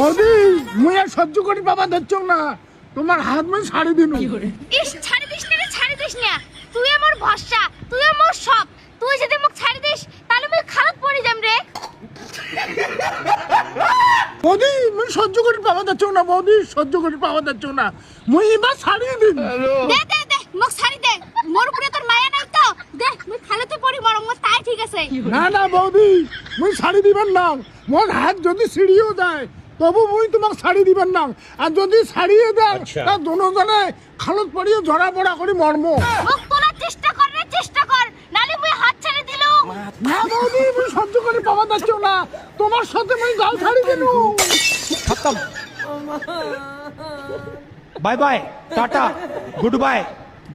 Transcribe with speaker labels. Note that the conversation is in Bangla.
Speaker 1: বৌদি মুই আর সহ্য করি বাবা ধরছ না, তোমার হাত মুই ছাড়ি দিনু।
Speaker 2: ইস ছাড়ি দিস না রে, ছাড়ি দিস না, তুই আমার ভরসা, তুই আমার সব, তুই যদি মুখ ছাড়ি দিস তাহলে মুই খারাপ পড়ে যাম রে।
Speaker 1: বৌদি মুই সহ্য করি বাবা ধরছ না, বৌদি সহ্য করি বাবা ধরছ না, মুই এবার ছাড়ি দিন।
Speaker 2: দে দে দে মুখ ছাড়ি দে, মোর উপরে তোর মায়া নাই তো, দে মুই খালেতে পড়ি মরম, মোর তাই ঠিক আছে।
Speaker 1: না না বৌদি মুই ছাড়ি দিবেন না, মোর হাত যদি ছিড়িয়েও যায় তবু মুই তোমাক ছাড়ি দিবেন না, আর যদি ছাড়িয়ে দেয় তা দুজনে খালত পড়িয়ে ঝরা পড়া করি মর্ম।
Speaker 2: মুখ তোলার চেষ্টা কর রে, চেষ্টা কর, নালে মুই হাত ছেড়ে দিলুম।
Speaker 1: না বৌদি মুই সহ্য করি বাবা ধরছ না, তোমার সাথে মুই গাল ছাড়ি দিনু।
Speaker 3: खत्म। Bye bye, tata, good bye.